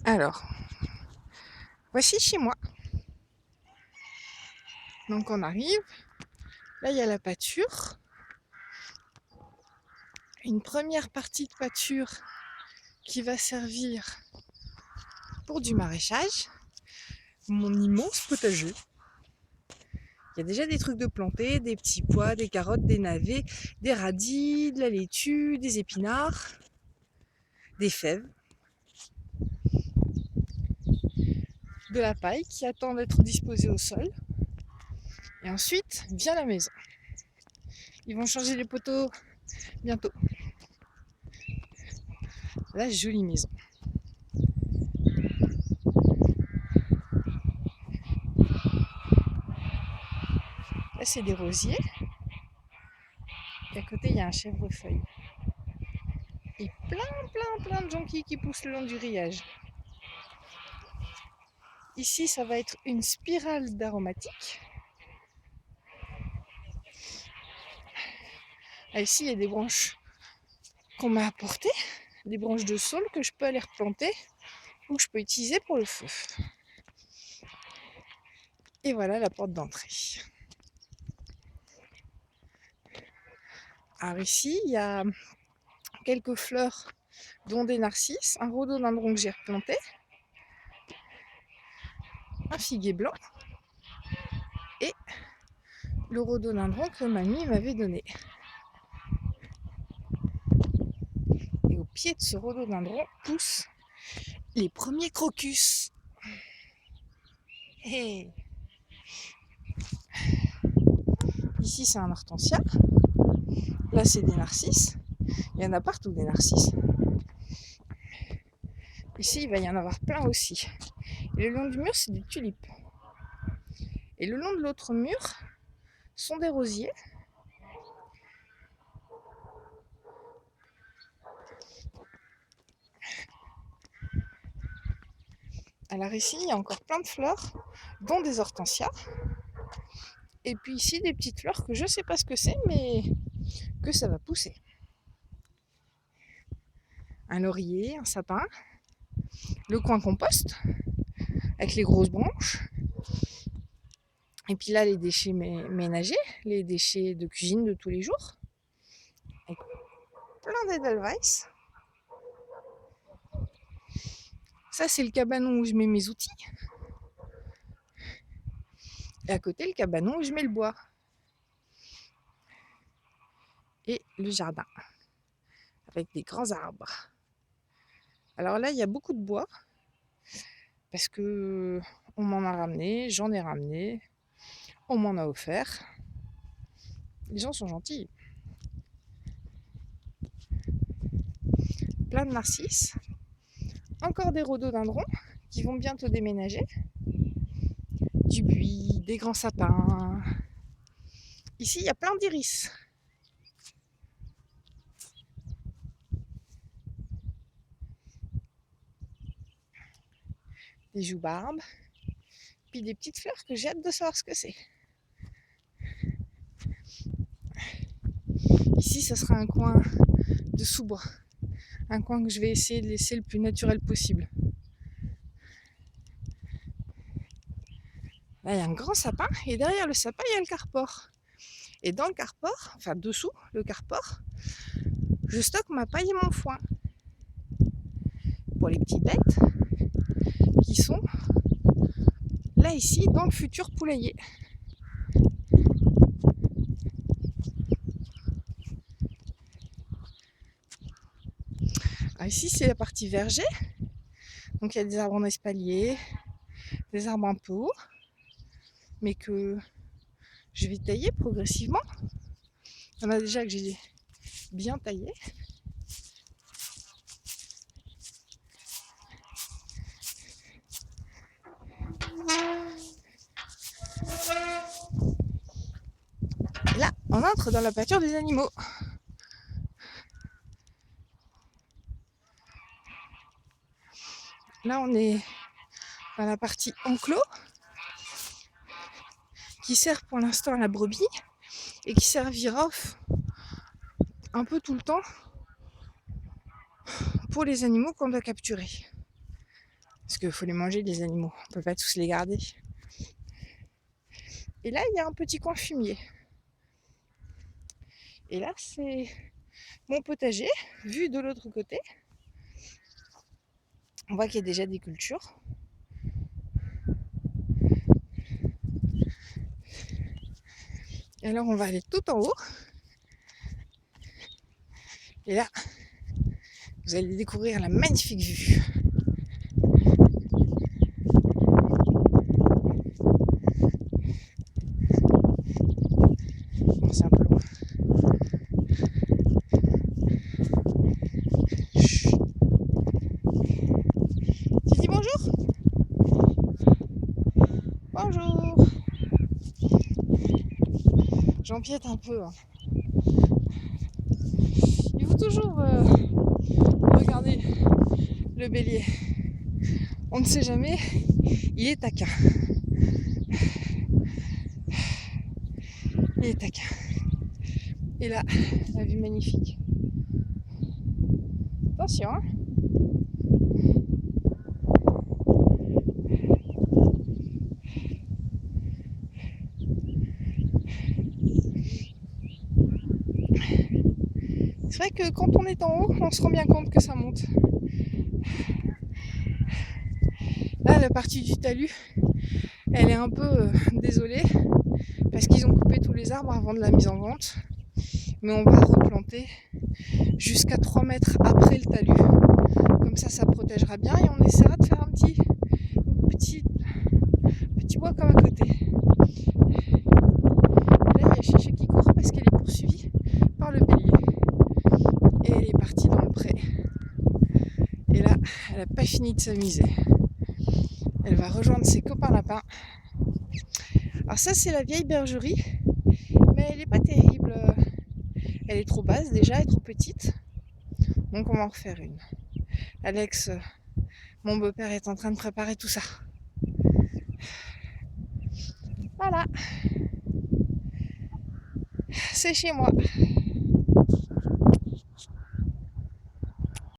Alors, voici chez moi. Donc on arrive, là il y a la pâture, une première partie de pâture qui va servir pour du maraîchage, mon immense potager. Il y a déjà des trucs de planter, des petits pois, des carottes, des navets, des radis, de la laitue, des épinards, des fèves, de la paille qui attend d'être disposée au sol. Et ensuite vient la maison. Ils vont changer les poteaux bientôt. La jolie maison. Là c'est des rosiers. Et à côté il y a un chèvrefeuille. Et plein de jonquilles qui poussent le long du grillage. Ici ça va être une spirale d'aromatiques. Ah, ici il y a des branches qu'on m'a apportées, des branches de saule que je peux aller replanter ou que je peux utiliser pour le feu. Et voilà la porte d'entrée. Alors ici, il y a quelques fleurs, dont des narcisses, un rhododendron que j'ai replanté, un figuier blanc et le rhododendron que mamie m'avait donné. Et au pied de ce rhododendron poussent les premiers crocus. Hey. Ici, c'est un hortensia. Là, c'est des narcisses. Il y en a partout des narcisses. Ici, il va y en avoir plein aussi. Et le long du mur, c'est des tulipes. Et le long de l'autre mur sont des rosiers. Alors ici, il y a encore plein de fleurs, dont des hortensias. Et puis ici, des petites fleurs que je ne sais pas ce que c'est, mais que ça va pousser. Un laurier, un sapin, le coin compost, avec les grosses branches. Et puis là, les déchets ménagers, les déchets de cuisine de tous les jours. Avec plein d'Edelweiss. Ça, c'est le cabanon où je mets mes outils. Et à côté, le cabanon où je mets le bois. Et le jardin, avec des grands arbres. Alors là, il y a beaucoup de bois, parce que on m'en a ramené, j'en ai ramené, on m'en a offert. Les gens sont gentils. Plein de narcisses, encore des rhododendrons qui vont bientôt déménager, du buis, des grands sapins. Ici, il y a plein d'iris. Des joubarbes, puis des petites fleurs que j'ai hâte de savoir ce que c'est. Ici, ça sera un coin de sous-bois, un coin que je vais essayer de laisser le plus naturel possible. Là, il y a un grand sapin, et derrière le sapin, il y a le carport. Et dans le carport, enfin dessous le carport, je stocke ma paille et mon foin pour les petites bêtes qui sont là ici dans le futur poulailler. Alors ici c'est la partie verger, donc il y a des arbres en espalier, des arbres un peu hauts, mais que je vais tailler progressivement. Il y en a déjà que j'ai bien taillé. Et là, on entre dans la pâture des animaux. Là, on est dans la partie enclos, qui sert pour l'instant à la brebis et qui servira un peu tout le temps pour les animaux qu'on doit capturer. Parce qu'il faut les manger, les animaux. On peut pas tous les garder. Et là, il y a un petit coin fumier. Et là, c'est mon potager, vu de l'autre côté. On voit qu'il y a déjà des cultures. Et alors, on va aller tout en haut. Et là, vous allez découvrir la magnifique vue. Bon, c'est un peu loin. Chut. Tu dis bonjour? Bonjour. J'empiète un peu. Hein. Il faut toujours regarder le bélier. On ne sait jamais, il est taquin. Il est taquin. Et là, la vue magnifique. Attention, hein. C'est vrai que quand on est en haut, on se rend bien compte que ça monte. Là, la partie du talus, elle est un peu désolée parce qu'ils ont coupé tous les arbres avant de la mise en vente. Mais on va replanter jusqu'à 3 mètres après le talus. Comme ça protégera bien et on essaiera de faire un petit bois comme à côté. Et là, il y a Chichi qui court parce qu'elle est poursuivie par le bélier. Et elle est partie dans le pré. Et là, elle n'a pas fini de s'amuser. Elle va rejoindre ses copains lapins. Alors ça, c'est la vieille bergerie, mais elle n'est pas terrible. Elle est trop basse déjà, elle est trop petite. Donc on va en refaire une. Alex, mon beau-père, est en train de préparer tout ça. Voilà. C'est chez moi.